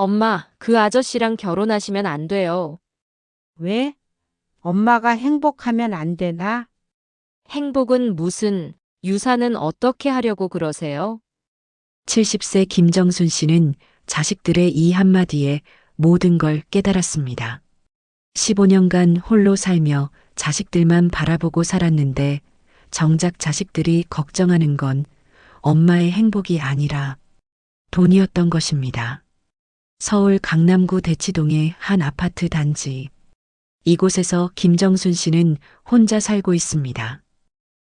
엄마, 그 아저씨랑 결혼하시면 안 돼요. 왜? 엄마가 행복하면 안 되나? 행복은 무슨, 유산은 어떻게 하려고 그러세요? 70세 김정순 씨는 자식들의 이 한마디에 모든 걸 깨달았습니다. 15년간 홀로 살며 자식들만 바라보고 살았는데 정작 자식들이 걱정하는 건 엄마의 행복이 아니라 돈이었던 것입니다. 서울 강남구 대치동의 한 아파트 단지. 이곳에서 김정순 씨는 혼자 살고 있습니다.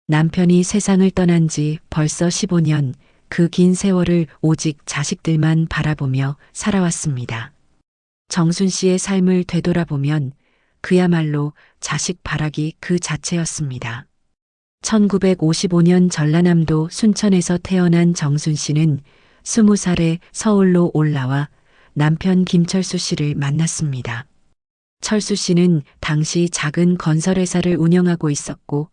남편이 세상을 떠난 지 벌써 15년, 그 긴 세월을 오직 자식들만 바라보며 살아왔습니다. 정순 씨의 삶을 되돌아보면 그야말로 자식 바라기 그 자체였습니다. 1955년 전라남도 순천에서 태어난 정순 씨는 20살에 서울로 올라와 남편 김철수 씨를 만났습니다. 철수 씨는 당시 작은 건설회사를 운영하고 있었고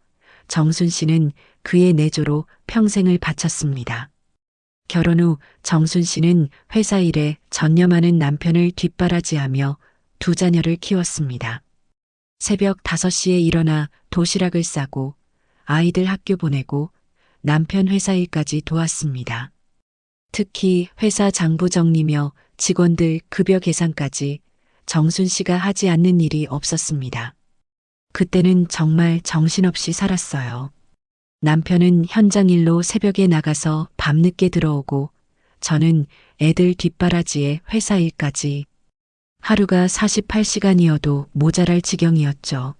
정순 씨는 그의 내조로 평생을 바쳤습니다. 결혼 후 정순 씨는 회사 일에 전념하는 남편을 뒷바라지하며 두 자녀를 키웠습니다. 새벽 5시에 일어나 도시락을 싸고 아이들 학교 보내고 남편 회사 일까지 도왔습니다. 특히 회사 장부 정리며 직원들 급여 계산까지 정순 씨가 하지 않는 일이 없었습니다. 그때는 정말 정신없이 살았어요. 남편은 현장 일로 새벽에 나가서 밤늦게 들어오고 저는 애들 뒷바라지에 회사 일까지. 하루가 48시간이어도 모자랄 지경이었죠.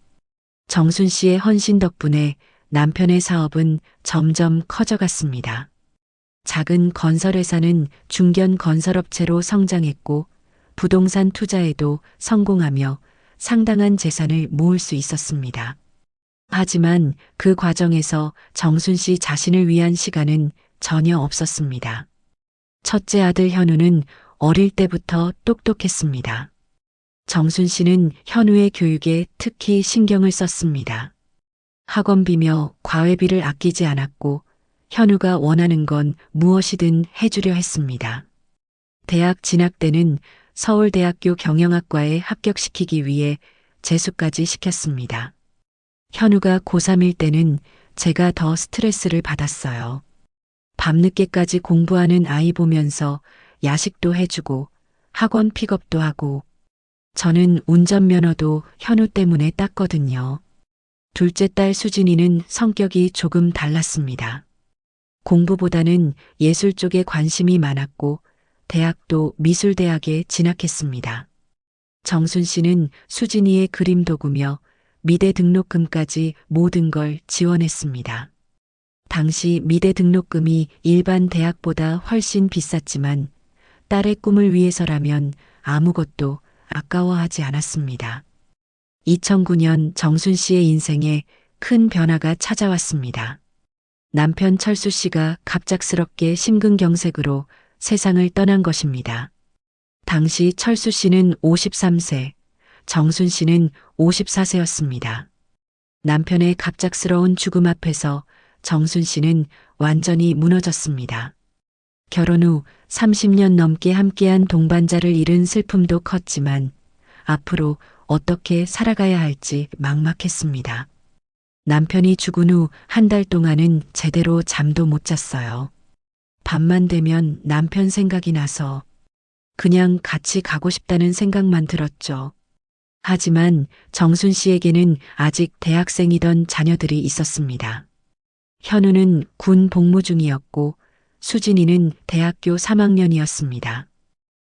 정순 씨의 헌신 덕분에 남편의 사업은 점점 커져갔습니다. 작은 건설회사는 중견 건설업체로 성장했고 부동산 투자에도 성공하며 상당한 재산을 모을 수 있었습니다. 하지만 그 과정에서 정순 씨 자신을 위한 시간은 전혀 없었습니다. 첫째 아들 현우는 어릴 때부터 똑똑했습니다. 정순 씨는 현우의 교육에 특히 신경을 썼습니다. 학원비며 과외비를 아끼지 않았고 현우가 원하는 건 무엇이든 해주려 했습니다. 대학 진학 때는 서울대학교 경영학과에 합격시키기 위해 재수까지 시켰습니다. 현우가 고3일 때는 제가 더 스트레스를 받았어요. 밤늦게까지 공부하는 아이 보면서 야식도 해주고 학원 픽업도 하고 저는 운전면허도 현우 때문에 땄거든요. 둘째 딸 수진이는 성격이 조금 달랐습니다. 공부보다는 예술 쪽에 관심이 많았고 대학도 미술대학에 진학했습니다. 정순 씨는 수진이의 그림 도구며 미대 등록금까지 모든 걸 지원했습니다. 당시 미대 등록금이 일반 대학보다 훨씬 비쌌지만 딸의 꿈을 위해서라면 아무것도 아까워하지 않았습니다. 2009년 정순 씨의 인생에 큰 변화가 찾아왔습니다. 남편 철수 씨가 갑작스럽게 심근경색으로 세상을 떠난 것입니다. 당시 철수 씨는 53세, 정순 씨는 54세였습니다. 남편의 갑작스러운 죽음 앞에서 정순 씨는 완전히 무너졌습니다. 결혼 후 30년 넘게 함께한 동반자를 잃은 슬픔도 컸지만 앞으로 어떻게 살아가야 할지 막막했습니다. 남편이 죽은 후 한 달 동안은 제대로 잠도 못 잤어요. 밤만 되면 남편 생각이 나서 그냥 같이 가고 싶다는 생각만 들었죠. 하지만 정순 씨에게는 아직 대학생이던 자녀들이 있었습니다. 현우는 군 복무 중이었고 수진이는 대학교 3학년이었습니다.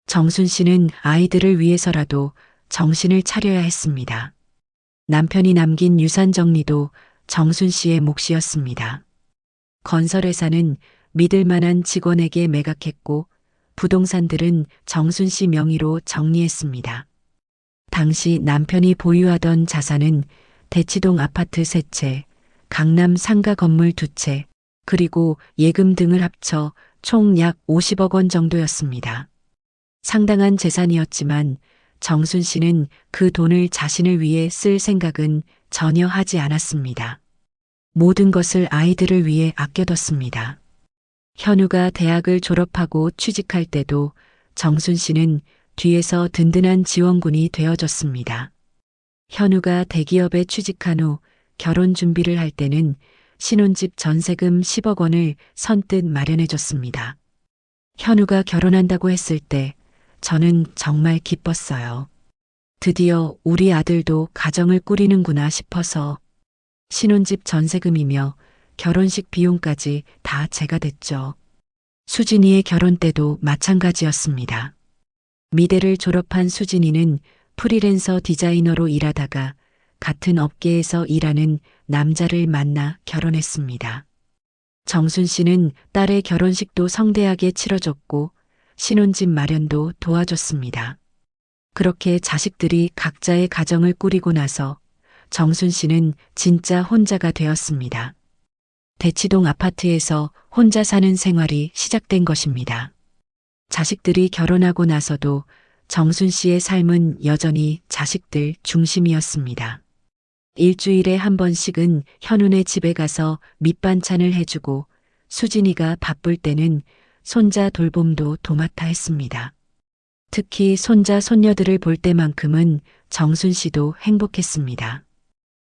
정순 씨는 아이들을 위해서라도 정신을 차려야 했습니다. 남편이 남긴 유산 정리도 정순 씨의 몫이었습니다. 건설회사는 믿을 만한 직원에게 매각했고 부동산들은 정순 씨 명의로 정리했습니다. 당시 남편이 보유하던 자산은 대치동 아파트 3채, 강남 상가 건물 2채, 그리고 예금 등을 합쳐 총 약 50억 원 정도였습니다. 상당한 재산이었지만 정순 씨는 그 돈을 자신을 위해 쓸 생각은 전혀 하지 않았습니다. 모든 것을 아이들을 위해 아껴뒀습니다. 현우가 대학을 졸업하고 취직할 때도 정순 씨는 뒤에서 든든한 지원군이 되어줬습니다. 현우가 대기업에 취직한 후 결혼 준비를 할 때는 신혼집 전세금 10억 원을 선뜻 마련해줬습니다. 현우가 결혼한다고 했을 때 저는 정말 기뻤어요. 드디어 우리 아들도 가정을 꾸리는구나 싶어서 신혼집 전세금이며 결혼식 비용까지 다 제가 댔죠. 수진이의 결혼 때도 마찬가지였습니다. 미대를 졸업한 수진이는 프리랜서 디자이너로 일하다가 같은 업계에서 일하는 남자를 만나 결혼했습니다. 정순 씨는 딸의 결혼식도 성대하게 치러줬고 신혼집 마련도 도와줬습니다. 그렇게 자식들이 각자의 가정을 꾸리고 나서 정순 씨는 진짜 혼자가 되었습니다. 대치동 아파트에서 혼자 사는 생활이 시작된 것입니다. 자식들이 결혼하고 나서도 정순 씨의 삶은 여전히 자식들 중심이었습니다. 일주일에 한 번씩은 현우네 집에 가서 밑반찬을 해주고 수진이가 바쁠 때는 손자 돌봄도 도맡아 했습니다. 특히 손자 손녀들을 볼 때만큼은 정순 씨도 행복했습니다.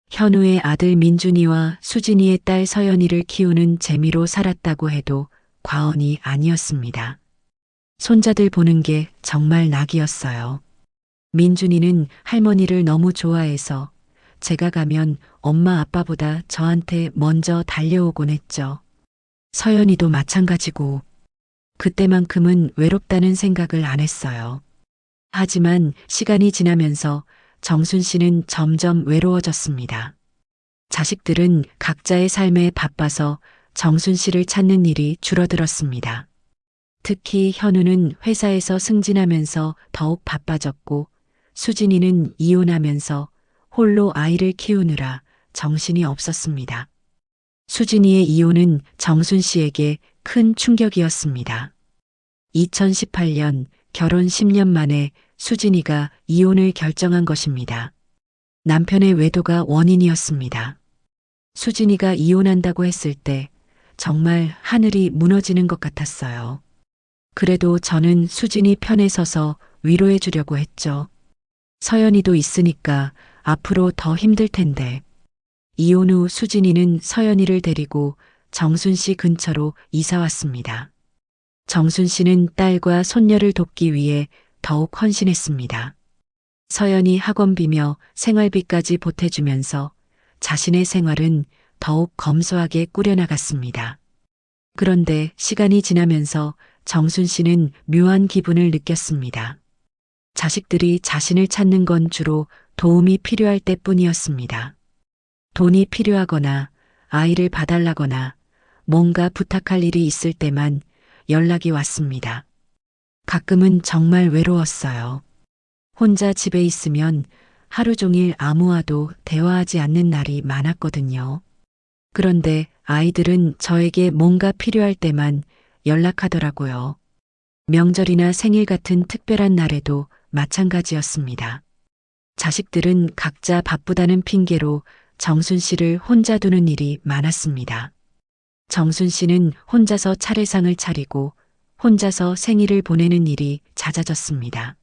현우의 아들 민준이와 수진이의 딸 서연이를 키우는 재미로 살았다고 해도 과언이 아니었습니다. 손자들 보는 게 정말 낙이었어요. 민준이는 할머니를 너무 좋아해서 제가 가면 엄마 아빠보다 저한테 먼저 달려오곤 했죠. 서연이도 마찬가지고 그때만큼은 외롭다는 생각을 안 했어요. 하지만 시간이 지나면서 정순 씨는 점점 외로워졌습니다. 자식들은 각자의 삶에 바빠서 정순 씨를 찾는 일이 줄어들었습니다. 특히 현우는 회사에서 승진하면서 더욱 바빠졌고 수진이는 이혼하면서 홀로 아이를 키우느라 정신이 없었습니다. 수진이의 이혼은 정순 씨에게 큰 충격이었습니다. 2018년 결혼 10년 만에 수진이가 이혼을 결정한 것입니다. 남편의 외도가 원인이었습니다. 수진이가 이혼한다고 했을 때 정말 하늘이 무너지는 것 같았어요. 그래도 저는 수진이 편에 서서 위로해 주려고 했죠. 서연이도 있으니까 앞으로 더 힘들 텐데. 이혼 후 수진이는 서연이를 데리고 정순 씨 근처로 이사 왔습니다. 정순 씨는 딸과 손녀를 돕기 위해 더욱 헌신했습니다. 서연이 학원비며 생활비까지 보태주면서 자신의 생활은 더욱 검소하게 꾸려나갔습니다. 그런데 시간이 지나면서 정순 씨는 묘한 기분을 느꼈습니다. 자식들이 자신을 찾는 건 주로 도움이 필요할 때뿐이었습니다. 돈이 필요하거나 아이를 봐달라거나 뭔가 부탁할 일이 있을 때만 연락이 왔습니다. 가끔은 정말 외로웠어요. 혼자 집에 있으면 하루 종일 아무와도 대화하지 않는 날이 많았거든요. 그런데 아이들은 저에게 뭔가 필요할 때만 연락하더라고요. 명절이나 생일 같은 특별한 날에도 마찬가지였습니다. 자식들은 각자 바쁘다는 핑계로 정순 씨를 혼자 두는 일이 많았습니다. 정순 씨는 혼자서 차례상을 차리고 혼자서 생일을 보내는 일이 잦아졌습니다.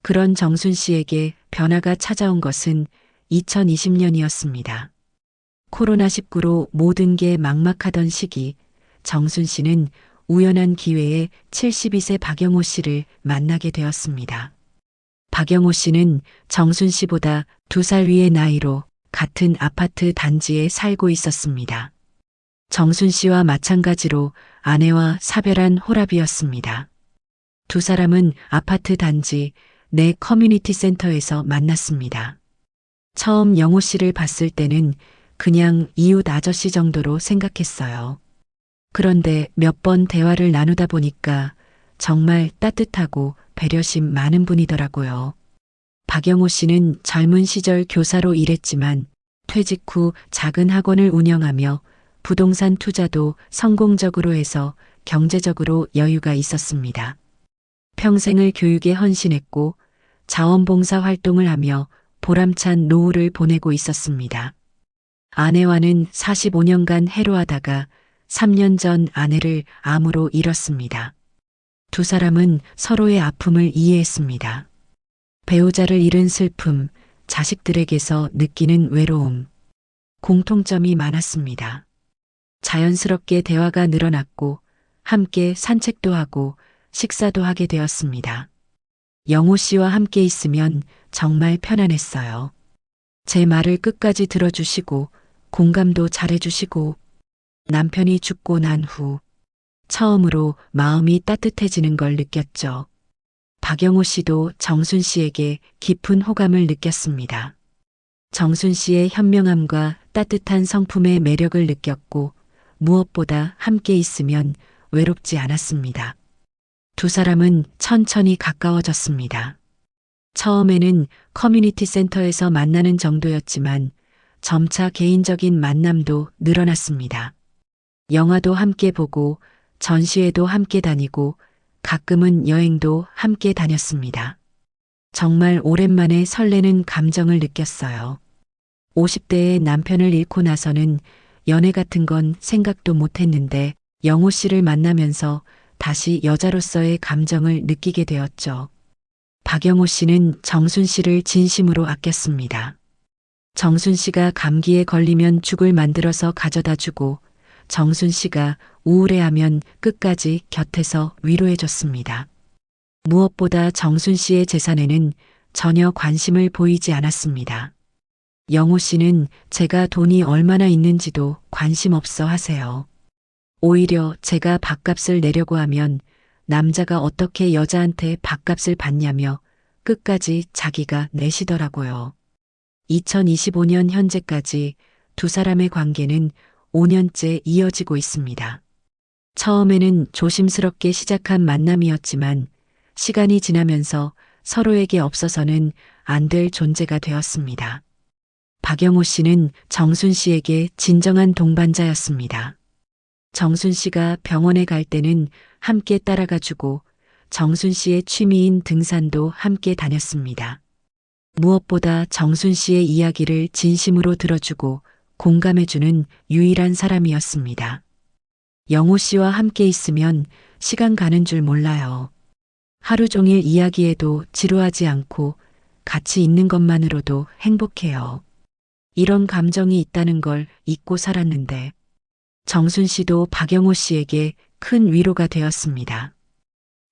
그런 정순 씨에게 변화가 찾아온 것은 2020년이었습니다. 코로나19로 모든 게 막막하던 시기, 정순 씨는 우연한 기회에 72세 박영호 씨를 만나게 되었습니다. 박영호 씨는 정순 씨보다 2살 위의 나이로 같은 아파트 단지에 살고 있었습니다. 정순 씨와 마찬가지로 아내와 사별한 호랍이었습니다. 두 사람은 아파트 단지 내 커뮤니티 센터에서 만났습니다. 처음 영호 씨를 봤을 때는 그냥 이웃 아저씨 정도로 생각했어요. 그런데 몇 번 대화를 나누다 보니까 정말 따뜻하고 배려심 많은 분이더라고요. 박영호 씨는 젊은 시절 교사로 일했지만 퇴직 후 작은 학원을 운영하며 부동산 투자도 성공적으로 해서 경제적으로 여유가 있었습니다. 평생을 교육에 헌신했고 자원봉사 활동을 하며 보람찬 노후를 보내고 있었습니다. 아내와는 45년간 해로하다가 3년 전 아내를 암으로 잃었습니다. 두 사람은 서로의 아픔을 이해했습니다. 배우자를 잃은 슬픔, 자식들에게서 느끼는 외로움, 공통점이 많았습니다. 자연스럽게 대화가 늘어났고 함께 산책도 하고 식사도 하게 되었습니다. 영호 씨와 함께 있으면 정말 편안했어요. 제 말을 끝까지 들어주시고 공감도 잘해주시고 남편이 죽고 난 후 처음으로 마음이 따뜻해지는 걸 느꼈죠. 박영호 씨도 정순 씨에게 깊은 호감을 느꼈습니다. 정순 씨의 현명함과 따뜻한 성품의 매력을 느꼈고 무엇보다 함께 있으면 외롭지 않았습니다. 두 사람은 천천히 가까워졌습니다. 처음에는 커뮤니티 센터에서 만나는 정도였지만 점차 개인적인 만남도 늘어났습니다. 영화도 함께 보고 전시회도 함께 다니고 가끔은 여행도 함께 다녔습니다. 정말 오랜만에 설레는 감정을 느꼈어요. 50대의 남편을 잃고 나서는 연애 같은 건 생각도 못 했는데 영호 씨를 만나면서 다시 여자로서의 감정을 느끼게 되었죠. 박영호 씨는 정순 씨를 진심으로 아꼈습니다. 정순 씨가 감기에 걸리면 죽을 만들어서 가져다 주고 정순 씨가 우울해하면 끝까지 곁에서 위로해줬습니다. 무엇보다 정순 씨의 재산에는 전혀 관심을 보이지 않았습니다. 영호 씨는 제가 돈이 얼마나 있는지도 관심 없어 하세요. 오히려 제가 밥값을 내려고 하면 남자가 어떻게 여자한테 밥값을 받냐며 끝까지 자기가 내시더라고요. 2025년 현재까지 두 사람의 관계는 5년째 이어지고 있습니다. 처음에는 조심스럽게 시작한 만남이었지만 시간이 지나면서 서로에게 없어서는 안 될 존재가 되었습니다. 박영호 씨는 정순 씨에게 진정한 동반자였습니다. 정순 씨가 병원에 갈 때는 함께 따라가주고 정순 씨의 취미인 등산도 함께 다녔습니다. 무엇보다 정순 씨의 이야기를 진심으로 들어주고 공감해주는 유일한 사람이었습니다. 영호 씨와 함께 있으면 시간 가는 줄 몰라요. 하루 종일 이야기해도 지루하지 않고 같이 있는 것만으로도 행복해요. 이런 감정이 있다는 걸 잊고 살았는데 정순 씨도 박영호 씨에게 큰 위로가 되었습니다.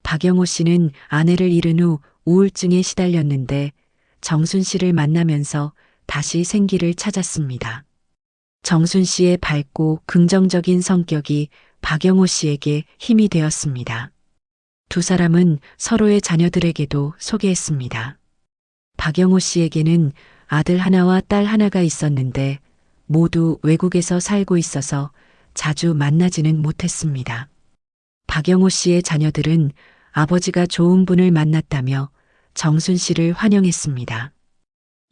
박영호 씨는 아내를 잃은 후 우울증에 시달렸는데 정순 씨를 만나면서 다시 생기를 찾았습니다. 정순 씨의 밝고 긍정적인 성격이 박영호 씨에게 힘이 되었습니다. 두 사람은 서로의 자녀들에게도 소개했습니다. 박영호 씨에게는 아들 하나와 딸 하나가 있었는데 모두 외국에서 살고 있어서 자주 만나지는 못했습니다. 박영호 씨의 자녀들은 아버지가 좋은 분을 만났다며 정순 씨를 환영했습니다.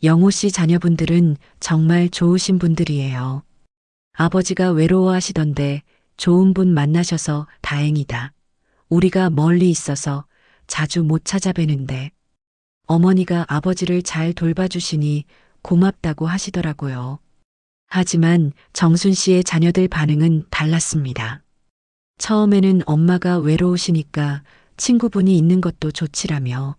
영호 씨 자녀분들은 정말 좋으신 분들이에요. 아버지가 외로워하시던데 좋은 분 만나셔서 다행이다. 우리가 멀리 있어서 자주 못 찾아뵈는데 어머니가 아버지를 잘 돌봐주시니 고맙다고 하시더라고요. 하지만 정순 씨의 자녀들 반응은 달랐습니다. 처음에는 엄마가 외로우시니까 친구분이 있는 것도 좋지라며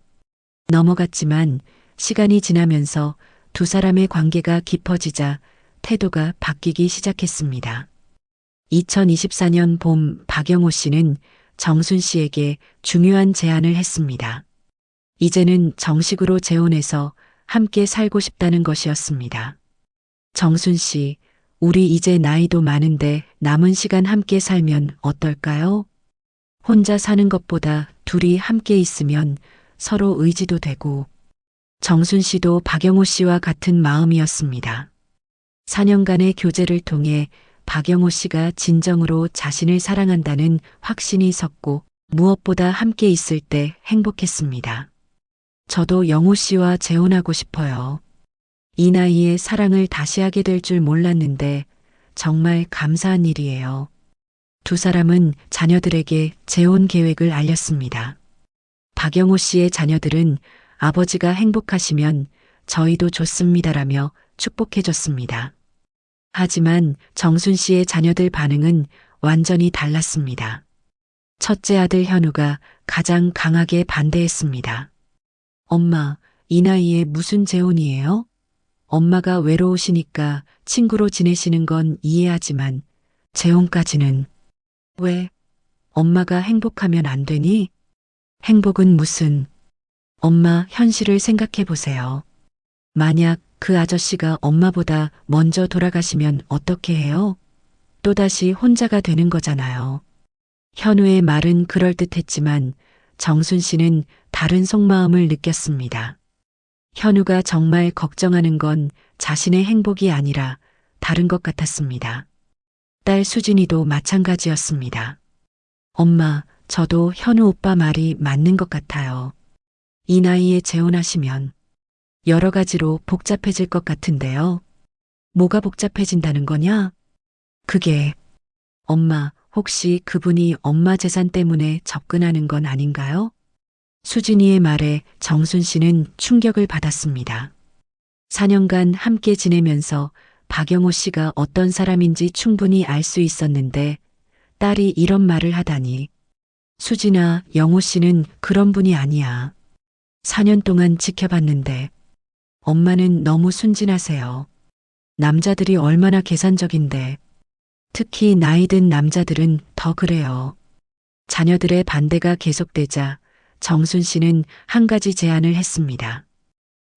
넘어갔지만 시간이 지나면서 두 사람의 관계가 깊어지자 태도가 바뀌기 시작했습니다. 2024년 봄 박영호 씨는 정순 씨에게 중요한 제안을 했습니다. 이제는 정식으로 재혼해서 함께 살고 싶다는 것이었습니다. 정순 씨, 우리 이제 나이도 많은데 남은 시간 함께 살면 어떨까요? 혼자 사는 것보다 둘이 함께 있으면 서로 의지도 되고. 정순 씨도 박영호 씨와 같은 마음이었습니다. 4년간의 교제를 통해 박영호 씨가 진정으로 자신을 사랑한다는 확신이 섰고 무엇보다 함께 있을 때 행복했습니다. 저도 영호 씨와 재혼하고 싶어요. 이 나이에 사랑을 다시 하게 될 줄 몰랐는데 정말 감사한 일이에요. 두 사람은 자녀들에게 재혼 계획을 알렸습니다. 박영호 씨의 자녀들은 아버지가 행복하시면 저희도 좋습니다라며 축복해줬습니다. 하지만 정순 씨의 자녀들 반응은 완전히 달랐습니다. 첫째 아들 현우가 가장 강하게 반대했습니다. 엄마, 이 나이에 무슨 재혼이에요? 엄마가 외로우시니까 친구로 지내시는 건 이해하지만 재혼까지는. 왜? 엄마가 행복하면 안 되니? 행복은 무슨? 엄마, 현실을 생각해 보세요. 만약 그 아저씨가 엄마보다 먼저 돌아가시면 어떻게 해요? 또다시 혼자가 되는 거잖아요. 현우의 말은 그럴듯했지만 정순 씨는 다른 속마음을 느꼈습니다. 현우가 정말 걱정하는 건 자신의 행복이 아니라 다른 것 같았습니다. 딸 수진이도 마찬가지였습니다. 엄마, 저도 현우 오빠 말이 맞는 것 같아요. 이 나이에 재혼하시면 여러 가지로 복잡해질 것 같은데요. 뭐가 복잡해진다는 거냐? 그게, 엄마, 혹시 그분이 엄마 재산 때문에 접근하는 건 아닌가요? 수진이의 말에 정순 씨는 충격을 받았습니다. 4년간 함께 지내면서 박영호 씨가 어떤 사람인지 충분히 알 수 있었는데 딸이 이런 말을 하다니. 수진아, 영호 씨는 그런 분이 아니야. 4년 동안 지켜봤는데 엄마는 너무 순진하세요. 남자들이 얼마나 계산적인데 특히 나이 든 남자들은 더 그래요. 자녀들의 반대가 계속되자 정순 씨는 한 가지 제안을 했습니다.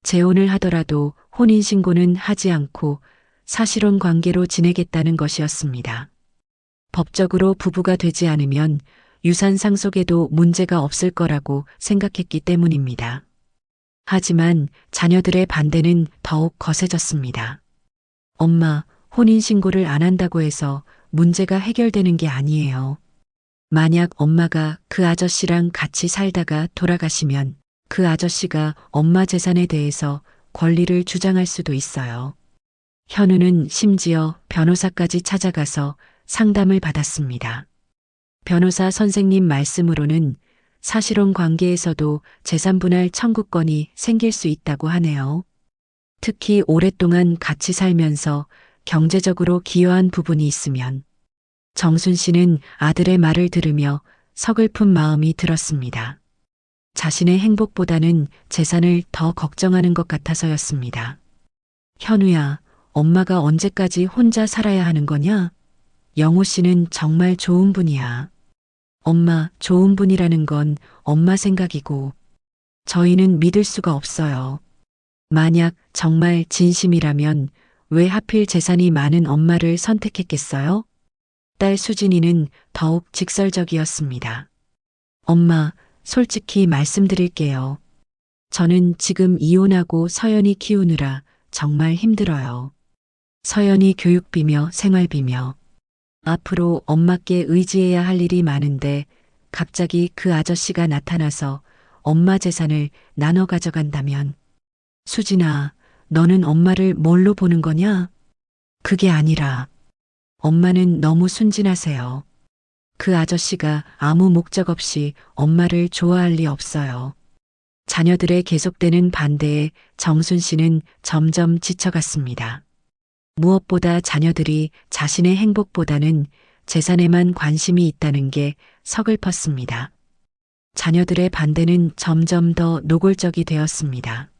재혼을 하더라도 혼인신고는 하지 않고 사실혼 관계로 지내겠다는 것이었습니다. 법적으로 부부가 되지 않으면 유산 상속에도 문제가 없을 거라고 생각했기 때문입니다. 하지만 자녀들의 반대는 더욱 거세졌습니다. 엄마, 혼인신고를 안 한다고 해서 문제가 해결되는 게 아니에요. 만약 엄마가 그 아저씨랑 같이 살다가 돌아가시면 그 아저씨가 엄마 재산에 대해서 권리를 주장할 수도 있어요. 현우는 심지어 변호사까지 찾아가서 상담을 받았습니다. 변호사 선생님 말씀으로는 사실혼 관계에서도 재산분할 청구권이 생길 수 있다고 하네요. 특히 오랫동안 같이 살면서 경제적으로 기여한 부분이 있으면. 정순 씨는 아들의 말을 들으며 서글픈 마음이 들었습니다. 자신의 행복보다는 재산을 더 걱정하는 것 같아서였습니다. 현우야, 엄마가 언제까지 혼자 살아야 하는 거냐? 영호 씨는 정말 좋은 분이야. 엄마, 좋은 분이라는 건 엄마 생각이고 저희는 믿을 수가 없어요. 만약 정말 진심이라면 왜 하필 재산이 많은 엄마를 선택했겠어요? 딸 수진이는 더욱 직설적이었습니다. 엄마, 솔직히 말씀드릴게요. 저는 지금 이혼하고 서연이 키우느라 정말 힘들어요. 서연이 교육비며 생활비며 앞으로 엄마께 의지해야 할 일이 많은데 갑자기 그 아저씨가 나타나서 엄마 재산을 나눠 가져간다면 수진아, 너는 엄마를 뭘로 보는 거냐? 그게 아니라 엄마는 너무 순진하세요. 그 아저씨가 아무 목적 없이 엄마를 좋아할 리 없어요. 자녀들의 계속되는 반대에 정순 씨는 점점 지쳐갔습니다. 무엇보다 자녀들이 자신의 행복보다는 재산에만 관심이 있다는 게 서글펐습니다. 자녀들의 반대는 점점 더 노골적이 되었습니다.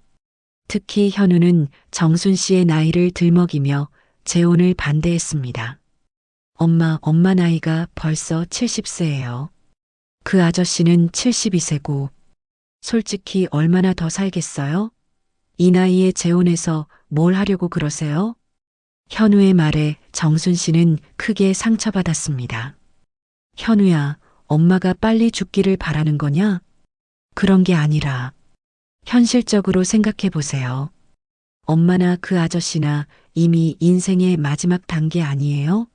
특히 현우는 정순 씨의 나이를 들먹이며 재혼을 반대했습니다. 엄마 나이가 벌써 70세예요. 그 아저씨는 72세고 솔직히 얼마나 더 살겠어요? 이 나이에 재혼해서 뭘 하려고 그러세요? 현우의 말에 정순 씨는 크게 상처받았습니다. 현우야, 엄마가 빨리 죽기를 바라는 거냐? 그런 게 아니라 현실적으로 생각해 보세요. 엄마나 그 아저씨나 이미 인생의 마지막 단계 아니에요?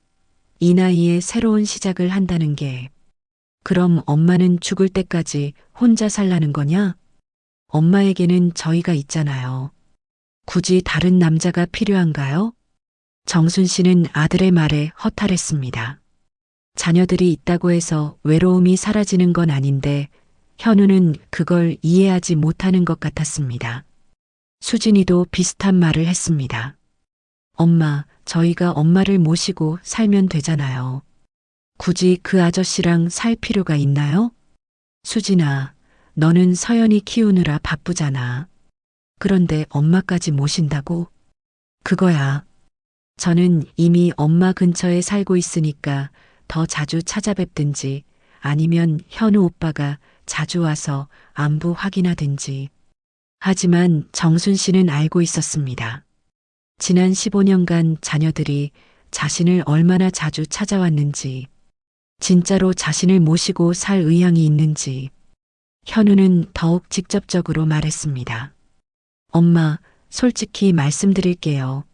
이 나이에 새로운 시작을 한다는 게 그럼 엄마는 죽을 때까지 혼자 살라는 거냐? 엄마에게는 저희가 있잖아요. 굳이 다른 남자가 필요한가요? 정순 씨는 아들의 말에 허탈했습니다. 자녀들이 있다고 해서 외로움이 사라지는 건 아닌데 현우는 그걸 이해하지 못하는 것 같았습니다. 수진이도 비슷한 말을 했습니다. 엄마, 저희가 엄마를 모시고 살면 되잖아요. 굳이 그 아저씨랑 살 필요가 있나요? 수진아, 너는 서연이 키우느라 바쁘잖아. 그런데 엄마까지 모신다고? 그거야. 저는 이미 엄마 근처에 살고 있으니까 더 자주 찾아뵙든지 아니면 현우 오빠가 자주 와서 안부 확인하든지. 하지만 정순 씨는 알고 있었습니다. 지난 15년간 자녀들이 자신을 얼마나 자주 찾아왔는지, 진짜로 자신을 모시고 살 의향이 있는지. 현우는 더욱 직접적으로 말했습니다. 엄마, 솔직히 말씀드릴게요.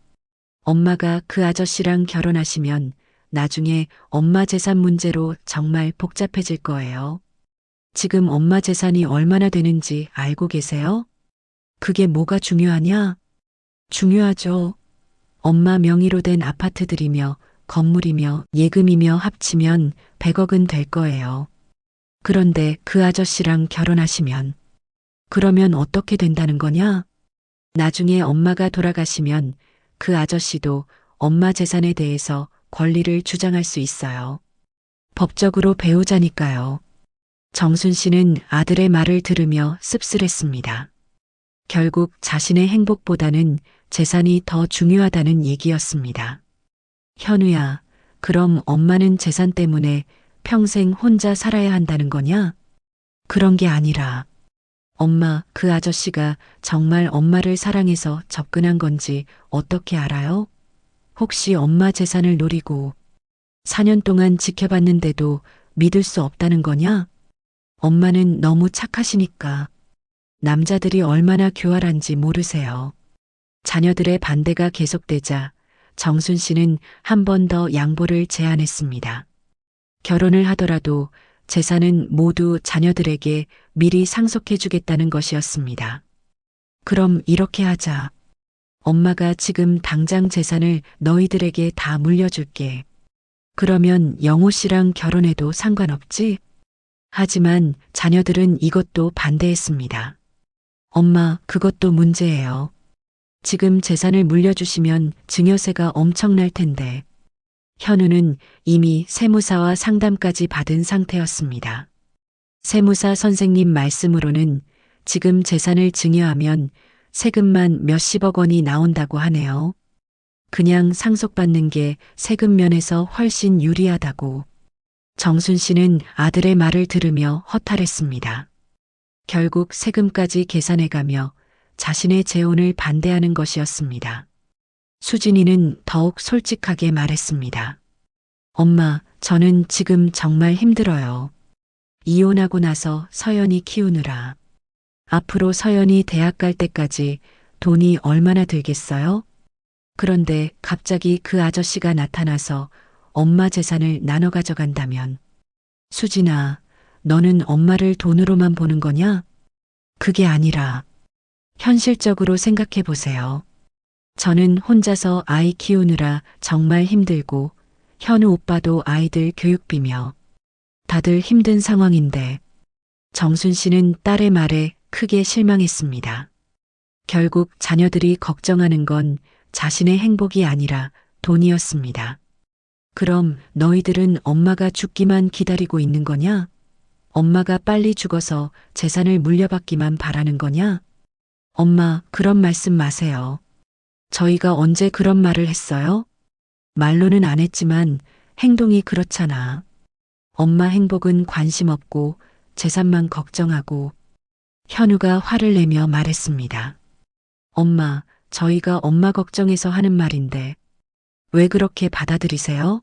엄마가 그 아저씨랑 결혼하시면 나중에 엄마 재산 문제로 정말 복잡해질 거예요. 지금 엄마 재산이 얼마나 되는지 알고 계세요? 그게 뭐가 중요하냐? 중요하죠. 엄마 명의로 된 아파트들이며 건물이며 예금이며 합치면 100억은 될 거예요. 그런데 그 아저씨랑 결혼하시면 그러면 어떻게 된다는 거냐? 나중에 엄마가 돌아가시면 그 아저씨도 엄마 재산에 대해서 권리를 주장할 수 있어요. 법적으로 배우자니까요. 정순 씨는 아들의 말을 들으며 씁쓸했습니다. 결국 자신의 행복보다는 재산이 더 중요하다는 얘기였습니다. 현우야, 그럼 엄마는 재산 때문에 평생 혼자 살아야 한다는 거냐? 그런 게 아니라, 엄마, 그 아저씨가 정말 엄마를 사랑해서 접근한 건지 어떻게 알아요? 혹시 엄마 재산을 노리고 4년 동안 지켜봤는데도 믿을 수 없다는 거냐? 엄마는 너무 착하시니까. 남자들이 얼마나 교활한지 모르세요. 자녀들의 반대가 계속되자 정순 씨는 한 번 더 양보를 제안했습니다. 결혼을 하더라도 재산은 모두 자녀들에게 미리 상속해 주겠다는 것이었습니다. 그럼 이렇게 하자. 엄마가 지금 당장 재산을 너희들에게 다 물려줄게. 그러면 영호 씨랑 결혼해도 상관없지? 하지만 자녀들은 이것도 반대했습니다. 엄마, 그것도 문제예요. 지금 재산을 물려주시면 증여세가 엄청날 텐데. 현우는 이미 세무사와 상담까지 받은 상태였습니다. 세무사 선생님 말씀으로는 지금 재산을 증여하면 세금만 몇십억 원이 나온다고 하네요. 그냥 상속받는 게 세금 면에서 훨씬 유리하다고. 정순 씨는 아들의 말을 들으며 허탈했습니다. 결국 세금까지 계산해가며 자신의 재혼을 반대하는 것이었습니다. 수진이는 더욱 솔직하게 말했습니다. 엄마, 저는 지금 정말 힘들어요. 이혼하고 나서 서연이 키우느라. 앞으로 서연이 대학 갈 때까지 돈이 얼마나 들겠어요? 그런데 갑자기 그 아저씨가 나타나서 엄마 재산을 나눠 가져간다면. 수진아, 너는 엄마를 돈으로만 보는 거냐? 그게 아니라 현실적으로 생각해 보세요. 저는 혼자서 아이 키우느라 정말 힘들고 현우 오빠도 아이들 교육비며 다들 힘든 상황인데. 정순 씨는 딸의 말에 크게 실망했습니다. 결국 자녀들이 걱정하는 건 자신의 행복이 아니라 돈이었습니다. 그럼 너희들은 엄마가 죽기만 기다리고 있는 거냐? 엄마가 빨리 죽어서 재산을 물려받기만 바라는 거냐? 엄마, 그런 말씀 마세요. 저희가 언제 그런 말을 했어요? 말로는 안 했지만 행동이 그렇잖아. 엄마 행복은 관심 없고 재산만 걱정하고. 현우가 화를 내며 말했습니다. 엄마, 저희가 엄마 걱정해서 하는 말인데 왜 그렇게 받아들이세요?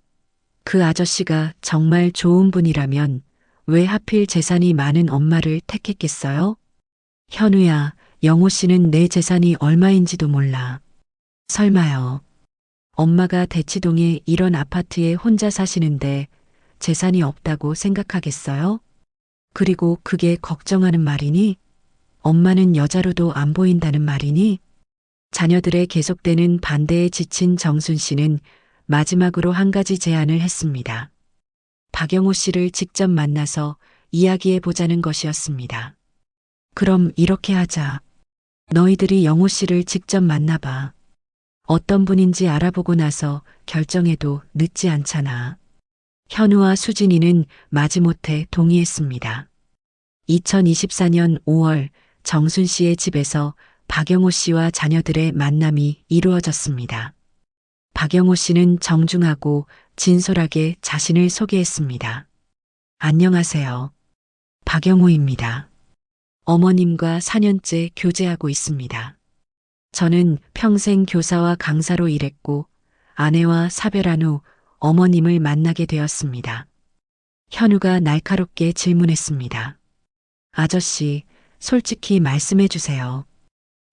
그 아저씨가 정말 좋은 분이라면 왜 하필 재산이 많은 엄마를 택했겠어요? 현우야, 영호 씨는 내 재산이 얼마인지도 몰라. 설마요. 엄마가 대치동에 이런 아파트에 혼자 사시는데 재산이 없다고 생각하겠어요? 그리고 그게 걱정하는 말이니? 엄마는 여자로도 안 보인다는 말이니? 자녀들의 계속되는 반대에 지친 정순 씨는 마지막으로 한 가지 제안을 했습니다. 박영호 씨를 직접 만나서 이야기해 보자는 것이었습니다. 그럼 이렇게 하자. 너희들이 영호 씨를 직접 만나봐. 어떤 분인지 알아보고 나서 결정해도 늦지 않잖아. 현우와 수진이는 마지못해 동의했습니다. 2024년 5월 정순 씨의 집에서 박영호 씨와 자녀들의 만남이 이루어졌습니다. 박영호 씨는 정중하고 진솔하게 자신을 소개했습니다. 안녕하세요. 박영호입니다. 어머님과 4년째 교제하고 있습니다. 저는 평생 교사와 강사로 일했고 아내와 사별한 후 어머님을 만나게 되었습니다. 현우가 날카롭게 질문했습니다. 아저씨, 솔직히 말씀해 주세요.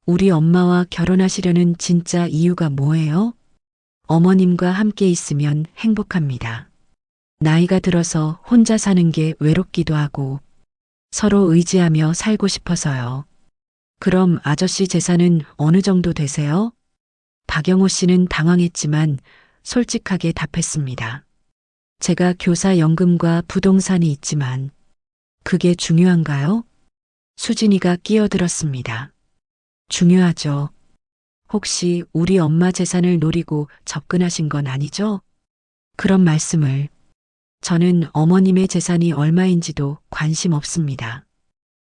우리 엄마와 결혼하시려는 진짜 이유가 뭐예요? 어머님과 함께 있으면 행복합니다. 나이가 들어서 혼자 사는 게 외롭기도 하고 서로 의지하며 살고 싶어서요. 그럼 아저씨 재산은 어느 정도 되세요? 박영호 씨는 당황했지만 솔직하게 답했습니다. 제가 교사 연금과 부동산이 있지만 그게 중요한가요? 수진이가 끼어들었습니다. 중요하죠. 혹시 우리 엄마 재산을 노리고 접근하신 건 아니죠? 그런 말씀을. 저는 어머님의 재산이 얼마인지도 관심 없습니다.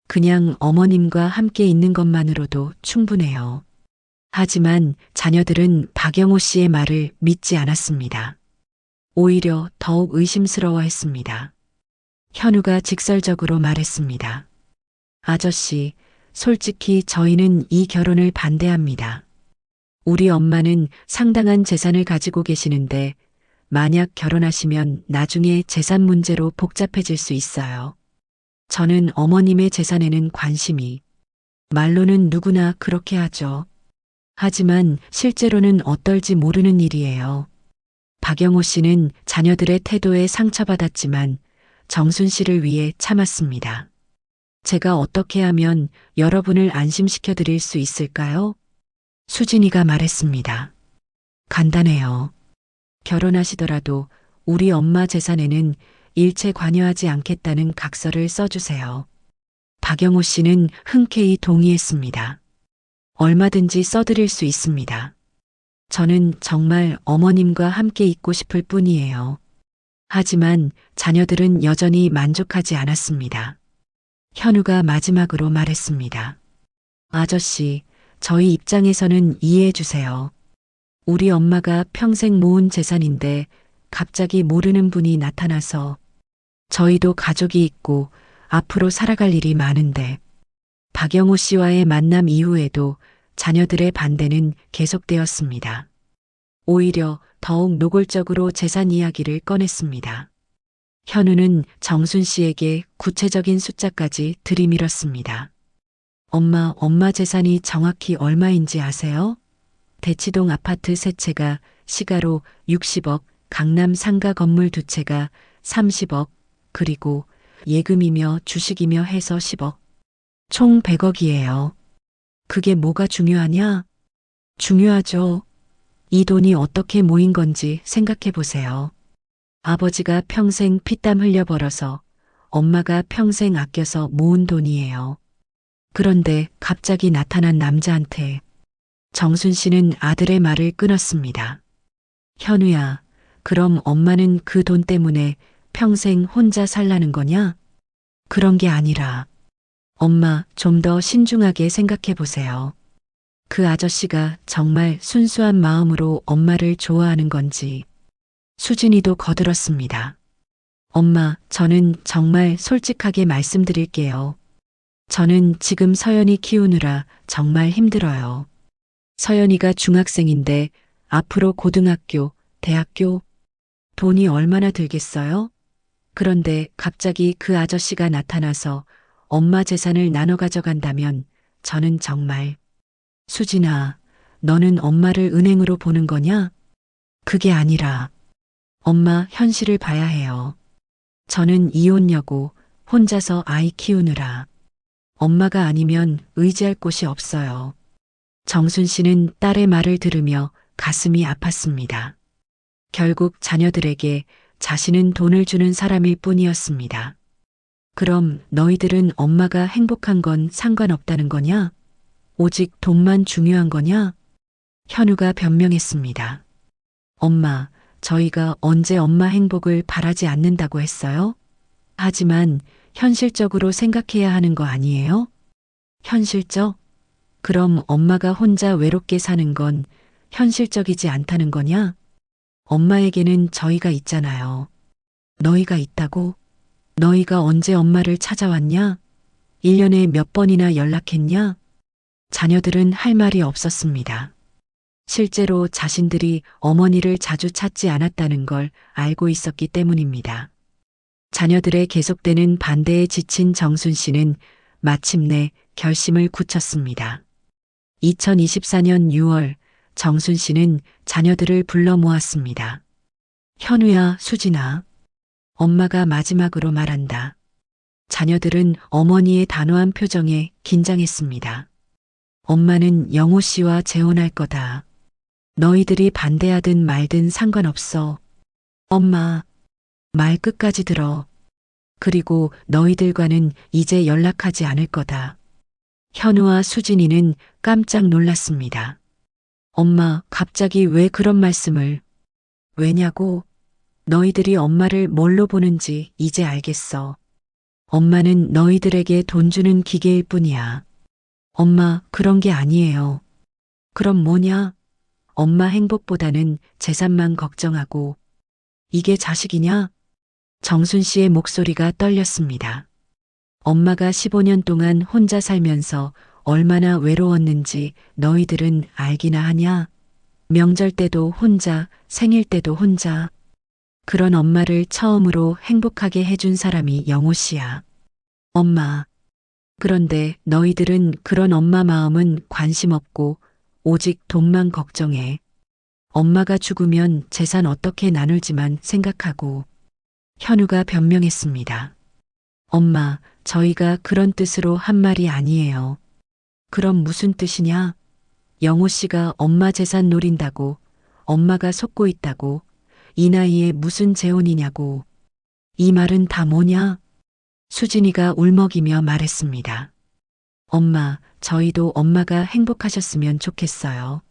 그냥 어머님과 함께 있는 것만으로도 충분해요. 하지만 자녀들은 박영호 씨의 말을 믿지 않았습니다. 오히려 더욱 의심스러워 했습니다. 현우가 직설적으로 말했습니다. 아저씨, 솔직히 저희는 이 결혼을 반대합니다. 우리 엄마는 상당한 재산을 가지고 계시는데 만약 결혼하시면 나중에 재산 문제로 복잡해질 수 있어요. 저는 어머님의 재산에는 관심이, 말로는 누구나 그렇게 하죠. 하지만 실제로는 어떨지 모르는 일이에요. 박영호 씨는 자녀들의 태도에 상처받았지만 정순 씨를 위해 참았습니다. 제가 어떻게 하면 여러분을 안심시켜 드릴 수 있을까요? 수진이가 말했습니다. 간단해요. 결혼하시더라도 우리 엄마 재산에는 일체 관여하지 않겠다는 각서를 써주세요. 박영호 씨는 흔쾌히 동의했습니다. 얼마든지 써드릴 수 있습니다. 저는 정말 어머님과 함께 있고 싶을 뿐이에요. 하지만 자녀들은 여전히 만족하지 않았습니다. 현우가 마지막으로 말했습니다. 아저씨, 저희 입장에서는 이해해 주세요. 우리 엄마가 평생 모은 재산인데 갑자기 모르는 분이 나타나서 저희도 가족이 있고 앞으로 살아갈 일이 많은데 박영호 씨와의 만남 이후에도 자녀들의 반대는 계속되었습니다. 오히려 더욱 노골적으로 재산 이야기를 꺼냈습니다. 현우는 정순 씨에게 구체적인 숫자까지 들이밀었습니다. 엄마 재산이 정확히 얼마인지 아세요? 대치동 아파트 3채가 시가로 60억, 강남 상가 건물 2채가 30억, 그리고 예금이며 주식이며 해서 10억. 총 100억이에요. 그게 뭐가 중요하냐? 중요하죠. 이 돈이 어떻게 모인 건지 생각해 보세요. 아버지가 평생 피땀 흘려 벌어서 엄마가 평생 아껴서 모은 돈이에요. 그런데 갑자기 나타난 남자한테 정순 씨는 아들의 말을 끊었습니다. 현우야, 그럼 엄마는 그 돈 때문에 평생 혼자 살라는 거냐? 그런 게 아니라 엄마 좀 더 신중하게 생각해 보세요. 그 아저씨가 정말 순수한 마음으로 엄마를 좋아하는 건지. 수진이도 거들었습니다. 엄마, 저는 정말 솔직하게 말씀드릴게요. 저는 지금 서연이 키우느라 정말 힘들어요. 서연이가 중학생인데 앞으로 고등학교, 대학교 돈이 얼마나 들겠어요? 그런데 갑자기 그 아저씨가 나타나서 엄마 재산을 나눠 가져간다면 저는 정말. 수진아, 너는 엄마를 은행으로 보는 거냐? 그게 아니라 엄마 현실을 봐야 해요. 저는 이혼녀고 혼자서 아이 키우느라 엄마가 아니면 의지할 곳이 없어요. 정순 씨는 딸의 말을 들으며 가슴이 아팠습니다. 결국 자녀들에게 자신은 돈을 주는 사람일 뿐이었습니다. 그럼 너희들은 엄마가 행복한 건 상관없다는 거냐? 오직 돈만 중요한 거냐? 현우가 변명했습니다. 엄마, 저희가 언제 엄마 행복을 바라지 않는다고 했어요? 하지만 현실적으로 생각해야 하는 거 아니에요? 현실적? 그럼 엄마가 혼자 외롭게 사는 건 현실적이지 않다는 거냐? 엄마에게는 저희가 있잖아요. 너희가 있다고? 너희가 언제 엄마를 찾아왔냐? 1년에 몇 번이나 연락했냐? 자녀들은 할 말이 없었습니다. 실제로 자신들이 어머니를 자주 찾지 않았다는 걸 알고 있었기 때문입니다. 자녀들의 계속되는 반대에 지친 정순 씨는 마침내 결심을 굳혔습니다. 2024년 6월 정순 씨는 자녀들을 불러 모았습니다. 현우야, 수진아. 엄마가 마지막으로 말한다. 자녀들은 어머니의 단호한 표정에 긴장했습니다. 엄마는 영호 씨와 재혼할 거다. 너희들이 반대하든 말든 상관없어. 엄마, 말 끝까지 들어. 그리고 너희들과는 이제 연락하지 않을 거다. 현우와 수진이는 깜짝 놀랐습니다. 엄마, 갑자기 왜 그런 말씀을? 왜냐고? 너희들이 엄마를 뭘로 보는지 이제 알겠어. 엄마는 너희들에게 돈 주는 기계일 뿐이야. 엄마, 그런 게 아니에요. 그럼 뭐냐? 엄마 행복보다는 재산만 걱정하고. 이게 자식이냐? 정순 씨의 목소리가 떨렸습니다. 엄마가 15년 동안 혼자 살면서 얼마나 외로웠는지 너희들은 알기나 하냐? 명절 때도 혼자, 생일 때도 혼자. 그런 엄마를 처음으로 행복하게 해준 사람이 영호 씨야. 엄마. 그런데 너희들은 그런 엄마 마음은 관심 없고 오직 돈만 걱정해. 엄마가 죽으면 재산 어떻게 나눌지만 생각하고. 현우가 변명했습니다. 엄마, 저희가 그런 뜻으로 한 말이 아니에요. 그럼 무슨 뜻이냐? 영호 씨가 엄마 재산 노린다고, 엄마가 속고 있다고, 이 나이에 무슨 재혼이냐고. 이 말은 다 뭐냐? 수진이가 울먹이며 말했습니다. 엄마, 저희도 엄마가 행복하셨으면 좋겠어요.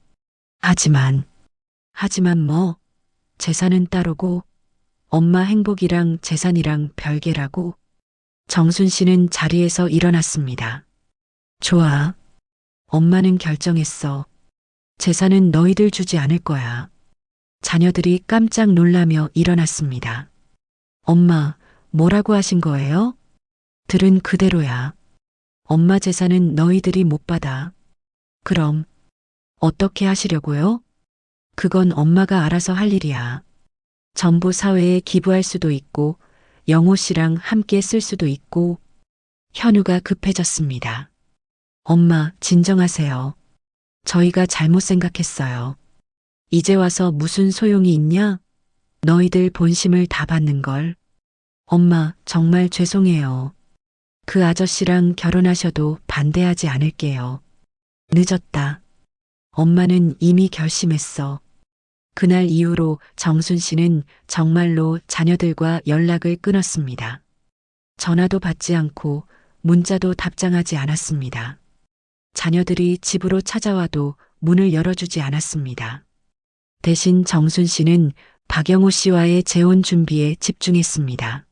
하지만 뭐? 재산은 따로고, 엄마 행복이랑 재산이랑 별개라고. 정순 씨는 자리에서 일어났습니다. 좋아. 엄마는 결정했어. 재산은 너희들 주지 않을 거야. 자녀들이 깜짝 놀라며 일어났습니다. 엄마, 뭐라고 하신 거예요? 들은 그대로야. 엄마 재산은 너희들이 못 받아. 그럼 어떻게 하시려고요? 그건 엄마가 알아서 할 일이야. 전부 사회에 기부할 수도 있고 영호 씨랑 함께 쓸 수도 있고. 현우가 급해졌습니다. 엄마, 진정하세요. 저희가 잘못 생각했어요. 이제 와서 무슨 소용이 있냐? 너희들 본심을 다 받는 걸. 엄마, 정말 죄송해요. 그 아저씨랑 결혼하셔도 반대하지 않을게요. 늦었다. 엄마는 이미 결심했어. 그날 이후로 정순 씨는 정말로 자녀들과 연락을 끊었습니다. 전화도 받지 않고 문자도 답장하지 않았습니다. 자녀들이 집으로 찾아와도 문을 열어주지 않았습니다. 대신 정순 씨는 박영호 씨와의 재혼 준비에 집중했습니다.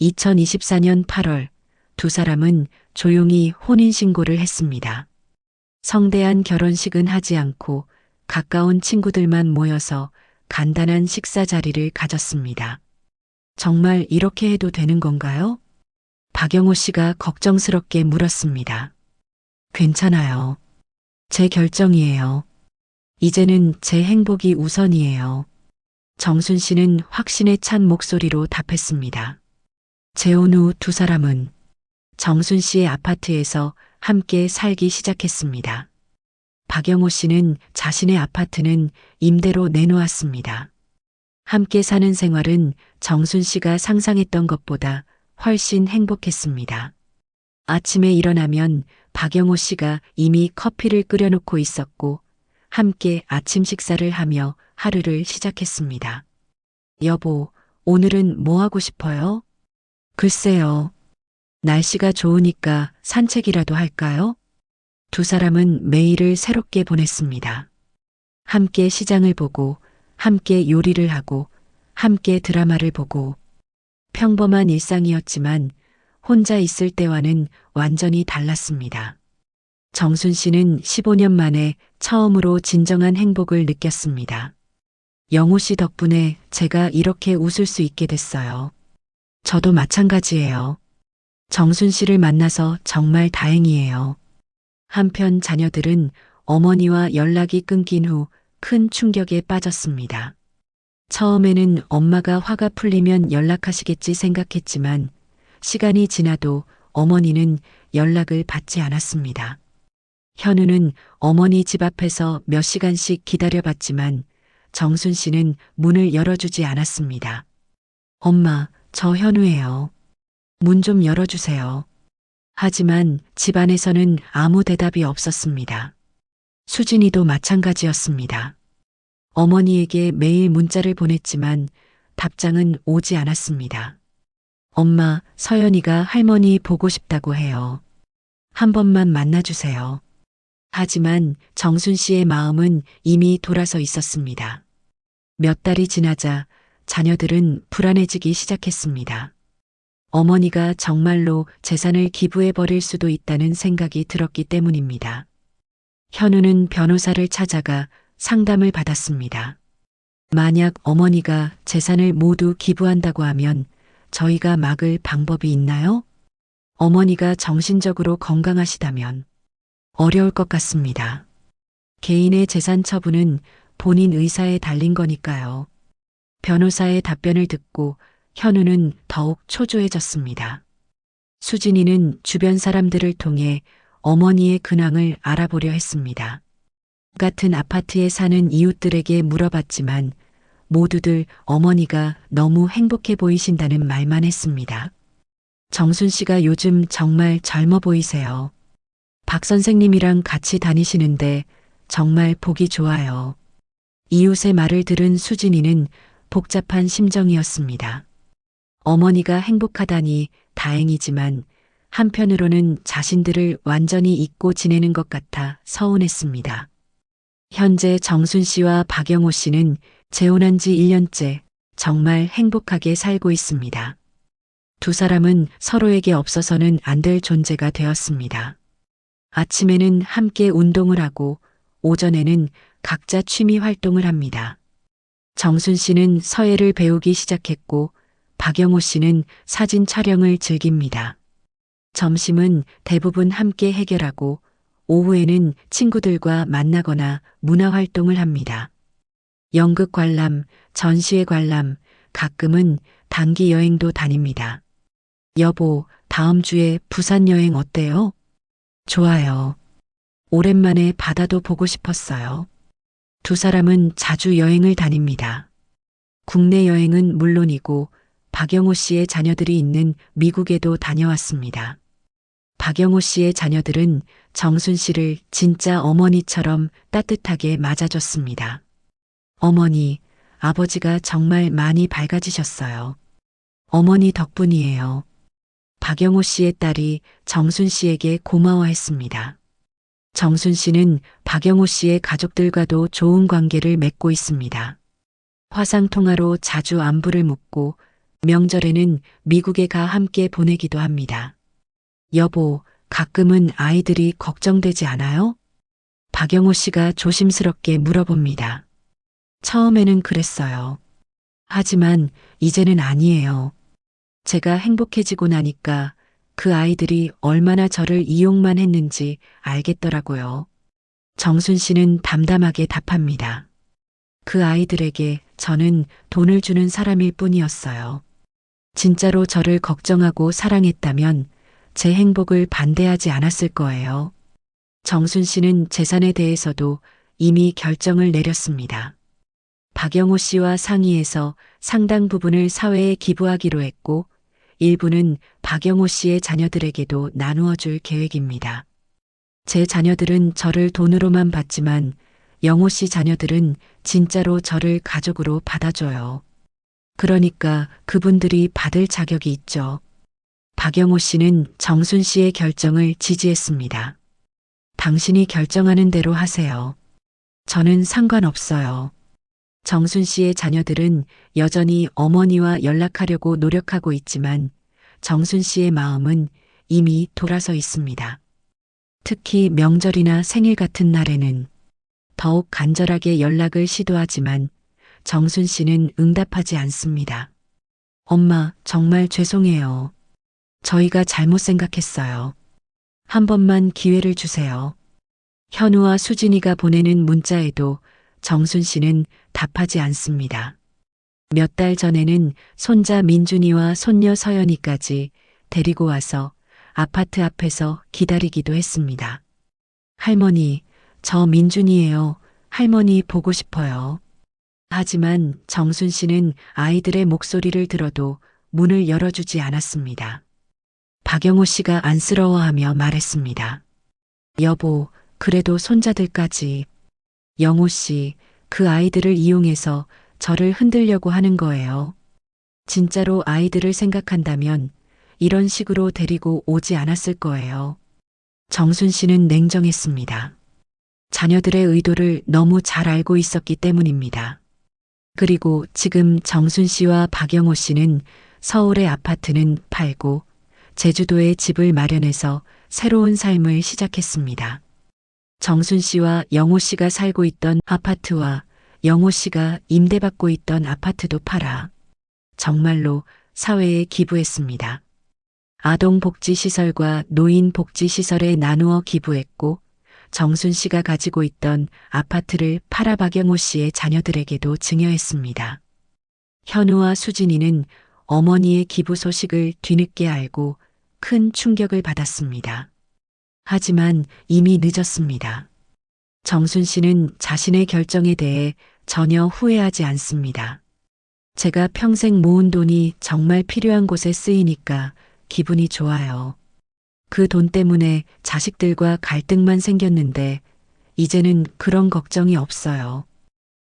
2024년 8월 두 사람은 조용히 혼인신고를 했습니다. 성대한 결혼식은 하지 않고 가까운 친구들만 모여서 간단한 식사 자리를 가졌습니다. 정말 이렇게 해도 되는 건가요? 박영호 씨가 걱정스럽게 물었습니다. 괜찮아요. 제 결정이에요. 이제는 제 행복이 우선이에요. 정순 씨는 확신에 찬 목소리로 답했습니다. 재혼 후 두 사람은 정순 씨의 아파트에서 함께 살기 시작했습니다. 박영호 씨는 자신의 아파트는 임대로 내놓았습니다. 함께 사는 생활은 정순 씨가 상상했던 것보다 훨씬 행복했습니다. 아침에 일어나면 박영호 씨가 이미 커피를 끓여놓고 있었고 함께 아침 식사를 하며 하루를 시작했습니다. 여보, 오늘은 뭐 하고 싶어요? 글쎄요. 날씨가 좋으니까 산책이라도 할까요? 두 사람은 매일을 새롭게 보냈습니다. 함께 시장을 보고 함께 요리를 하고 함께 드라마를 보고 평범한 일상이었지만 혼자 있을 때와는 완전히 달랐습니다. 정순 씨는 15년 만에 처음으로 진정한 행복을 느꼈습니다. 영호 씨 덕분에 제가 이렇게 웃을 수 있게 됐어요. 저도 마찬가지예요. 정순 씨를 만나서 정말 다행이에요. 한편 자녀들은 어머니와 연락이 끊긴 후 큰 충격에 빠졌습니다. 처음에는 엄마가 화가 풀리면 연락하시겠지 생각했지만 시간이 지나도 어머니는 연락을 받지 않았습니다. 현우는 어머니 집 앞에서 몇 시간씩 기다려봤지만 정순 씨는 문을 열어주지 않았습니다. 엄마, 저 현우예요. 문 좀 열어주세요. 하지만 집 안에서는 아무 대답이 없었습니다. 수진이도 마찬가지였습니다. 어머니에게 매일 문자를 보냈지만 답장은 오지 않았습니다. 엄마, 서연이가 할머니 보고 싶다고 해요. 한 번만 만나주세요. 하지만 정순 씨의 마음은 이미 돌아서 있었습니다. 몇 달이 지나자 자녀들은 불안해지기 시작했습니다. 어머니가 정말로 재산을 기부해버릴 수도 있다는 생각이 들었기 때문입니다. 현우는 변호사를 찾아가 상담을 받았습니다. 만약 어머니가 재산을 모두 기부한다고 하면 저희가 막을 방법이 있나요? 어머니가 정신적으로 건강하시다면 어려울 것 같습니다. 개인의 재산 처분은 본인 의사에 달린 거니까요. 변호사의 답변을 듣고 현우는 더욱 초조해졌습니다. 수진이는 주변 사람들을 통해 어머니의 근황을 알아보려 했습니다. 같은 아파트에 사는 이웃들에게 물어봤지만 모두들 어머니가 너무 행복해 보이신다는 말만 했습니다. 정순 씨가 요즘 정말 젊어 보이세요. 박 선생님이랑 같이 다니시는데 정말 보기 좋아요. 이웃의 말을 들은 수진이는 복잡한 심정이었습니다. 어머니가 행복하다니 다행이지만 한편으로는 자신들을 완전히 잊고 지내는 것 같아 서운했습니다. 현재 정순 씨와 박영호 씨는 재혼한 지 1년째 정말 행복하게 살고 있습니다. 두 사람은 서로에게 없어서는 안 될 존재가 되었습니다. 아침에는 함께 운동을 하고 오전에는 각자 취미 활동을 합니다. 정순 씨는 서예를 배우기 시작했고 박영호 씨는 사진 촬영을 즐깁니다. 점심은 대부분 함께 해결하고 오후에는 친구들과 만나거나 문화활동을 합니다. 연극 관람, 전시회 관람, 가끔은 단기 여행도 다닙니다. 여보, 다음 주에 부산 여행 어때요? 좋아요. 오랜만에 바다도 보고 싶었어요. 두 사람은 자주 여행을 다닙니다. 국내 여행은 물론이고 박영호 씨의 자녀들이 있는 미국에도 다녀왔습니다. 박영호 씨의 자녀들은 정순 씨를 진짜 어머니처럼 따뜻하게 맞아줬습니다. 어머니, 아버지가 정말 많이 밝아지셨어요. 어머니 덕분이에요. 박영호 씨의 딸이 정순 씨에게 고마워했습니다. 정순 씨는 박영호 씨의 가족들과도 좋은 관계를 맺고 있습니다. 화상통화로 자주 안부를 묻고 명절에는 미국에 가 함께 보내기도 합니다. 여보, 가끔은 아이들이 걱정되지 않아요? 박영호 씨가 조심스럽게 물어봅니다. 처음에는 그랬어요. 하지만 이제는 아니에요. 제가 행복해지고 나니까 그 아이들이 얼마나 저를 이용만 했는지 알겠더라고요. 정순 씨는 담담하게 답합니다. 그 아이들에게 저는 돈을 주는 사람일 뿐이었어요. 진짜로 저를 걱정하고 사랑했다면 제 행복을 반대하지 않았을 거예요. 정순 씨는 재산에 대해서도 이미 결정을 내렸습니다. 박영호 씨와 상의해서 상당 부분을 사회에 기부하기로 했고 일부는 박영호 씨의 자녀들에게도 나누어 줄 계획입니다. 제 자녀들은 저를 돈으로만 봤지만 영호 씨 자녀들은 진짜로 저를 가족으로 받아줘요. 그러니까 그분들이 받을 자격이 있죠. 박영호 씨는 정순 씨의 결정을 지지했습니다. 당신이 결정하는 대로 하세요. 저는 상관없어요. 정순 씨의 자녀들은 여전히 어머니와 연락하려고 노력하고 있지만 정순 씨의 마음은 이미 돌아서 있습니다. 특히 명절이나 생일 같은 날에는 더욱 간절하게 연락을 시도하지만 정순 씨는 응답하지 않습니다. 엄마, 정말 죄송해요. 저희가 잘못 생각했어요. 한 번만 기회를 주세요. 현우와 수진이가 보내는 문자에도 정순 씨는 답하지 않습니다. 몇 달 전에는 손자 민준이와 손녀 서연이까지 데리고 와서 아파트 앞에서 기다리기도 했습니다. 할머니, 저 민준이에요. 할머니 보고 싶어요. 하지만 정순 씨는 아이들의 목소리를 들어도 문을 열어주지 않았습니다. 박영호 씨가 안쓰러워하며 말했습니다. 여보, 그래도 손자들까지. 영호 씨, 그 아이들을 이용해서 저를 흔들려고 하는 거예요. 진짜로 아이들을 생각한다면 이런 식으로 데리고 오지 않았을 거예요. 정순 씨는 냉정했습니다. 자녀들의 의도를 너무 잘 알고 있었기 때문입니다. 그리고 지금 정순 씨와 박영호 씨는 서울의 아파트는 팔고 제주도에 집을 마련해서 새로운 삶을 시작했습니다. 정순 씨와 영호 씨가 살고 있던 아파트와 영호 씨가 임대받고 있던 아파트도 팔아 정말로 사회에 기부했습니다. 아동복지시설과 노인복지시설에 나누어 기부했고 정순 씨가 가지고 있던 아파트를 팔아 박영호 씨의 자녀들에게도 증여했습니다. 현우와 수진이는 어머니의 기부 소식을 뒤늦게 알고 큰 충격을 받았습니다. 하지만 이미 늦었습니다. 정순 씨는 자신의 결정에 대해 전혀 후회하지 않습니다. 제가 평생 모은 돈이 정말 필요한 곳에 쓰이니까 기분이 좋아요. 그 돈 때문에 자식들과 갈등만 생겼는데 이제는 그런 걱정이 없어요.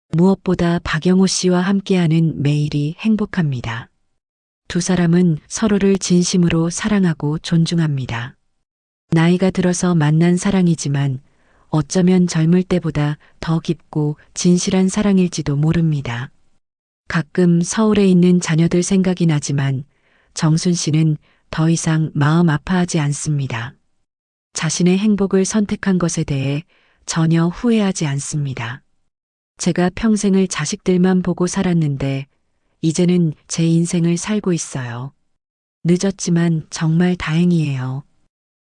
무엇보다 박영호 씨와 함께하는 매일이 행복합니다. 두 사람은 서로를 진심으로 사랑하고 존중합니다. 나이가 들어서 만난 사랑이지만 어쩌면 젊을 때보다 더 깊고 진실한 사랑일지도 모릅니다. 가끔 서울에 있는 자녀들 생각이 나지만 정순 씨는 더 이상 마음 아파하지 않습니다. 자신의 행복을 선택한 것에 대해 전혀 후회하지 않습니다. 제가 평생을 자식들만 보고 살았는데 이제는 제 인생을 살고 있어요. 늦었지만 정말 다행이에요.